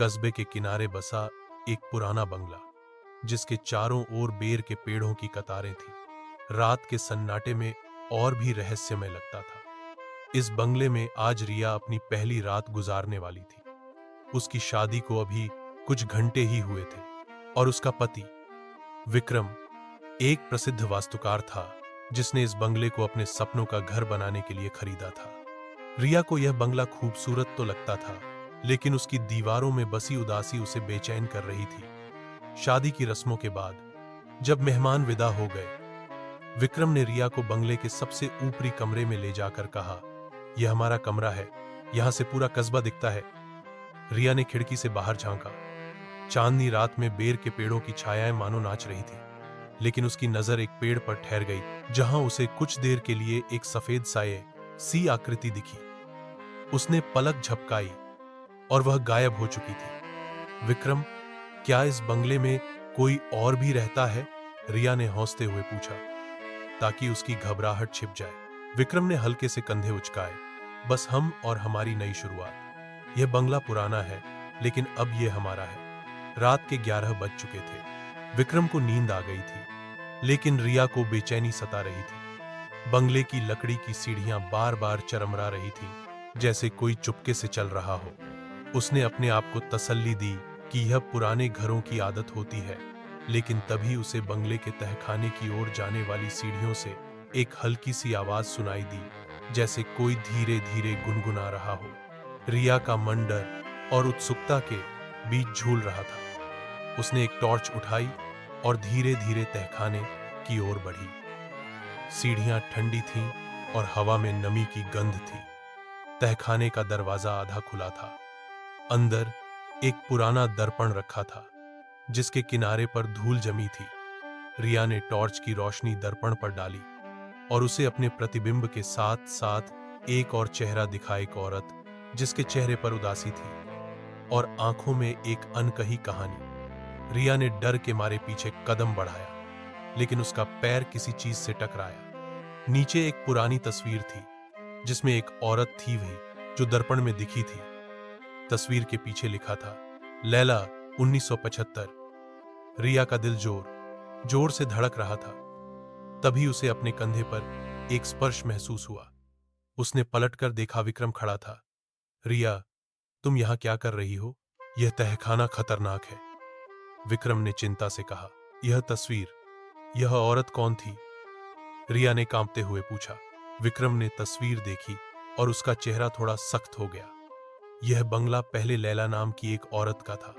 कस्बे के किनारे बसा एक पुराना बंगला, जिसके चारों ओर बेर के पेड़ों की कतारें थी, रात के सन्नाटे में और भी रहस्यमय लगता था। इस बंगले में आज रिया अपनी पहली रात गुजारने वाली थी। उसकी शादी को अभी कुछ घंटे ही हुए थे और उसका पति विक्रम एक प्रसिद्ध वास्तुकार था, जिसने इस बंगले को अपने सपनों का घर बनाने के लिए खरीदा था। रिया को यह बंगला खूबसूरत तो लगता था, लेकिन उसकी दीवारों में बसी उदासी उसे बेचैन कर रही थी। शादी की रस्मों के बाद जब मेहमान विदा हो गए, विक्रम ने रिया को बंगले के सबसे ऊपरी कमरे में ले जाकर कहा, यह हमारा कमरा है, यहां से पूरा कस्बा दिखता है। रिया ने खिड़की से बाहर झांका। चांदनी रात में बेर के पेड़ों की छायाएं मानो नाच रही थी, लेकिन उसकी नजर एक पेड़ पर ठहर गई, जहां उसे कुछ देर के लिए एक सफेद साये सी आकृति दिखी। उसने पलक झपकाई और वह गायब हो चुकी थी। विक्रम, क्या इस बंगले में कोई और भी रहता है? रिया ने हौंसते हुए पूछा, ताकि उसकी घबराहट छिप जाए। विक्रम ने हल्के से कंधे उचकाए, बस हम और हमारी नई शुरुआत। यह बंगला पुराना है, लेकिन अब यह हमारा है। रात के 11 बज चुके थे। विक्रम को नींद आ गई थी, लेकिन रिया को बेचैनी सता रही थी। बंगले की लकड़ी की सीढ़ियां बार बार चरमरा रही थीं, जैसे कोई चुपके से चल रहा हो। उसने अपने आप को तसल्ली दी कि यह पुराने घरों की आदत होती है, लेकिन तभी उसे बंगले के तहखाने की ओर जाने वाली सीढ़ियों से एक हल्की सी आवाज सुनाई दी, जैसे कोई धीरे धीरे गुनगुना रहा हो। रिया का मन डर और उत्सुकता के बीच झूल रहा था। उसने एक टॉर्च उठाई और धीरे धीरे तहखाने की ओर बढ़ी। सीढ़ियां ठंडी थीं और हवा में नमी की गंध थी। तहखाने का दरवाजा आधा खुला था। अंदर एक पुराना दर्पण रखा था, जिसके किनारे पर धूल जमी थी। रिया ने टॉर्च की रोशनी दर्पण पर डाली और उसे अपने प्रतिबिंब के साथ साथ एक और चेहरा दिखा, एक औरत जिसके चेहरे पर उदासी थी और आंखों में एक अनकही कहानी। रिया ने डर के मारे पीछे कदम बढ़ाया, लेकिन उसका पैर किसी चीज से टकराया। नीचे एक पुरानी तस्वीर थी, जिसमें एक औरत थी, वही जो दर्पण में दिखी थी। तस्वीर के पीछे लिखा था, लैला 1975। रिया का दिल जोर जोर से धड़क रहा था। तभी उसे अपने कंधे पर एक स्पर्श महसूस हुआ। उसने पलटकर देखा, विक्रम खड़ा था। रिया, तुम यहां क्या कर रही हो? यह तहखाना खतरनाक है, विक्रम ने चिंता से कहा। यह तस्वीर, यह औरत कौन थी? रिया ने कांपते हुए पूछा। विक्रम ने तस्वीर देखी और उसका चेहरा थोड़ा सख्त हो गया। यह बंगला पहले लैला नाम की एक औरत का था।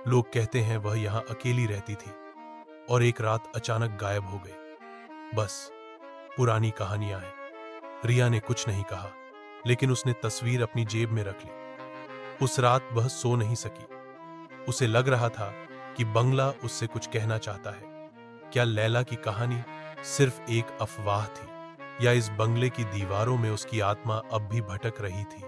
लोग कहते हैं वह यहां अकेली रहती थी और एक रात अचानक गायब हो गई। बस पुरानी कहानियां हैं। रिया ने कुछ नहीं कहा, लेकिन उसने तस्वीर अपनी जेब में रख ली। उस रात वह सो नहीं सकी। उसे लग रहा था कि बंगला उससे कुछ कहना चाहता है। क्या लैला की कहानी सिर्फ एक अफवाह थी, या इस बंगले की दीवारों में उसकी आत्मा अब भी भटक रही थी?